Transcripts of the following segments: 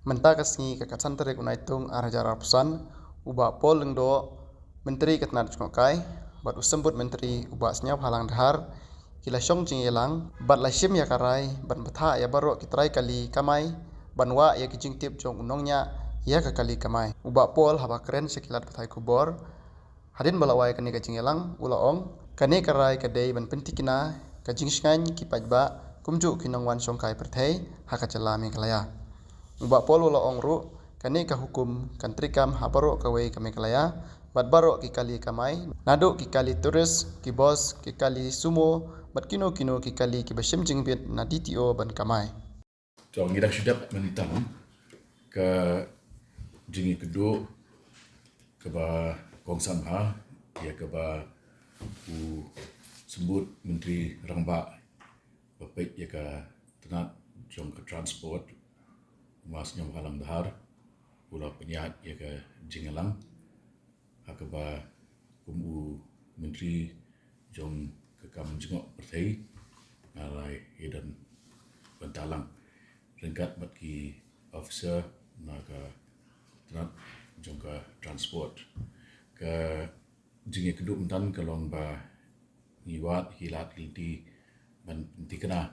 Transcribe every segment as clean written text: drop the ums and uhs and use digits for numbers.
Menta kasngi kakatsan tarik unaitung arajar arpusan uba pol lengdo menteri katnat chungai bat usembut menteri uba senyap halang dahar kila syong jingelang bat lasim ya karai bat betha ya barok kitrai kali kamai banwa ya kijing tip jong unongnya ya kali kamai uba pol haba keren sekilat betai kubor hadin balawai kani kajingelang ulaong kani karai kadei ban pentikina kajing sngan kipajba kumju kinongwan songkai perthei hakacalami kalaya uba pol ulaong ru kani ka hukum kantrikam habaro kawei kami kalaya bat barok ki kali kamai naduk ki kali turis ki bos ki kali sumo bat kino ki kali ki basim jingbit na DTO ban kamai Jong ngidak sedap menitang ke jingi kedua ke ba kongsan ha ya ke ba u sebut menteri rangba bapik ya ke tenat jong ke transport masnya halang dahar pula penyihat ya ke jingelang ha ke ba menteri jong ke kam jengok pertai ngalai hidan bentalang ringkat bagi officer naga tenat jongka transport ke jingi keduk mentan ke lomba ngiwat hilat hilti ban ti kena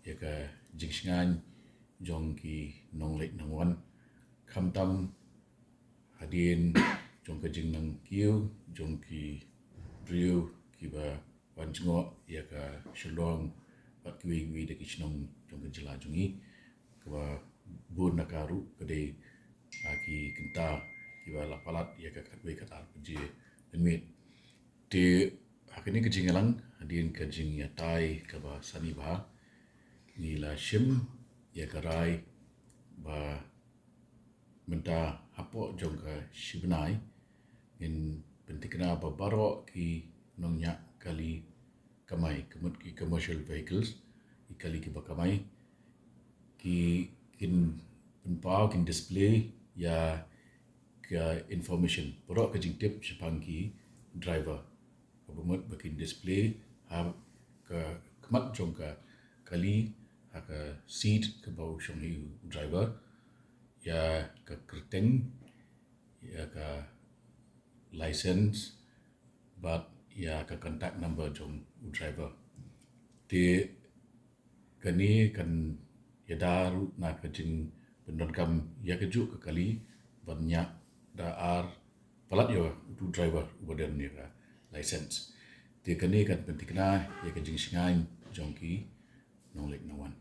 ya ke jingsingan jongki nonglek nangwan kamtam hadin jongka jing nang kiu jongki driu kiba wan jengok ya ke shalom bat kiwi de kisnong jongka jela jongi kewa bun nakaru kedai aki kenta kiba lapalat ya ke katwe katar peji demit di hakini kejingelang hadin kejing ya tai kaba sani ba nila shim ya karai ba menta hapo jongka shibnai in pentikna ba baro ki nongnya kali kamai kemut ki commercial vehicles ikali ki bakamai ki kin penpau kin display ya ke information borok ke jingtip sepangki driver abumut bakin display ha ke kemat jongka kali ha ke seat ke bau shonghi driver ya ke kerteng ya ke license but ya ke contact number jong driver di kani kan ya daru na kejing pendekam ya keju ke kali banyak daar palat yo tu driver badan ni ka license dia kani kan pentikna ya kejing singain jongki nolek nawan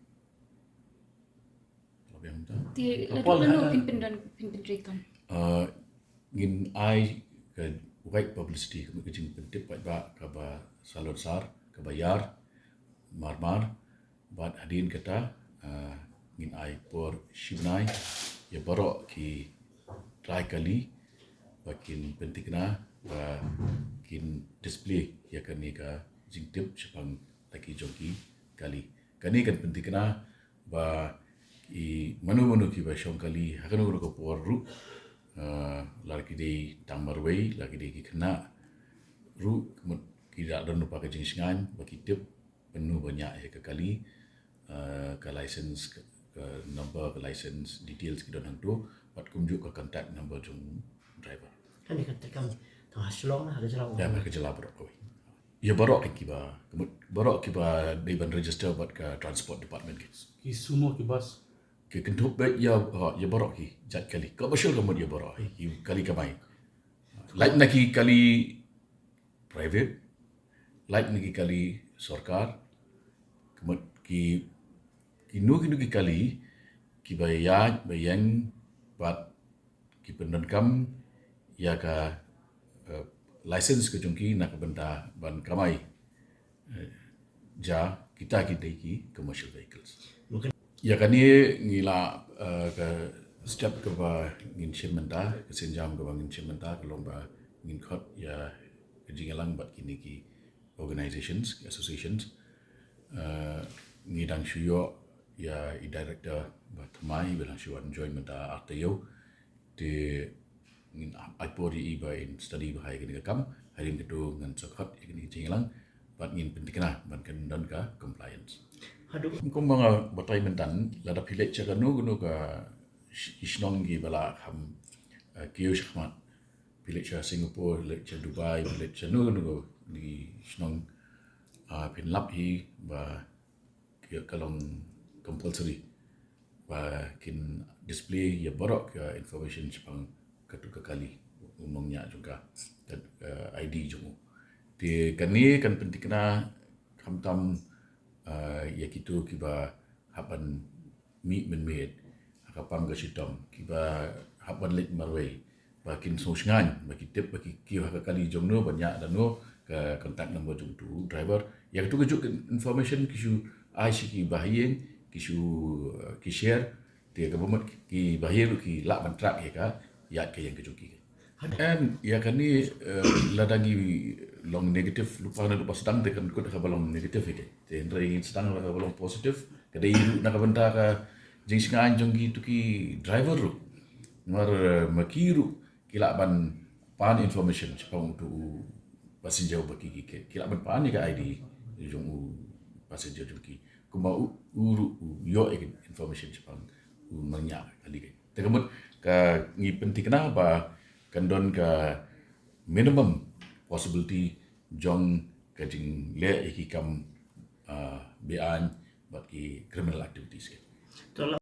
kalau yang tu Ti lalu pimpin dan pimpin rekam. Ngin ai ke right publicity ke kejing pentip ba ka ba salon sar ke bayar marmar bat hadin kata ngin ai por shibnai ya barok ki try kali bakin pentikna ba kin display ya kani ka jingtip sepang lagi joki kali kani kan pentikna ba i manu ki ba syong kali hakano ko por ru lagi di tamarwei lagi di kena ru ki dak don lupa ke jingsingan bagi tip penuh banyak ya ke kali ke license ke number ke license details kita nang tu bat kumjuk ke contact number jong driver kan dikata kam tengah selong lah ada jalan ya mereka jelas barok koi ya barok kiba barok kiba di ban register bat ke transport department ki sumo ki bas ke kentup bet ya barok ki jat kali commercial kamu dia barok kali kamai like naki kali private like naki kali sarkar kemut ki kinu ki kali ki bayang bat ki pendenkam ya ka license ke jongki nak benda ban kamai ja kita ki commercial vehicles ya kani ngila ke step ke ba ngin shimenta ke senjam ke ba ngin shimenta ke lomba ngin khot ya kejingalang bat kini ki organizations associations ngidang syuyo ya i director bat mai bilang syuan join menta artayo di ngin ipori i ba in study ba hai kini kam harin kedu ngan sokhat kini jingalang bat ngin pentikna ban kan dan ka compliance haduk kung mga batay mentan lada pilet siya kanu ka isnong gi bala ham kiyo shakmat pilit cha Singapore pilit cha Dubai pilit cha nu di isnong pin lap hi ba kiyo kalong compulsory ba kin display ya borok information sepang ketuka kali umumnya juga ID jumu di kani kan penting kena kamtam ya kitu kiba haban mi menmet kapam ga sitom kiba haban lit marway bakin sosngan bagi tip bagi kiu kali jomno banyak dan no ke kontak nombor jom tu driver yang tu kejuk information kisu IC ki bahien kisu ki share dia ke bomot ki bahien ki lak mantrak ya ka ya ke yang kejuk ki and ya kan ni ladangi long negatif lupa sedang tekan kut ka balong negatif ke tendrai sedang ka balong positif kada iru nak benda ka jing singan jong ki tu ki driver ru mar makiru kila ban pan information sepang tu passenger bagi ki kila ban pan ni ka ID jong passenger jong ki kuma uru yo information sepang manya kali ke tekamut ka ngi penting kenapa kandon ka minimum possibility jong kajing le ikikam bean bagi criminal activities ke.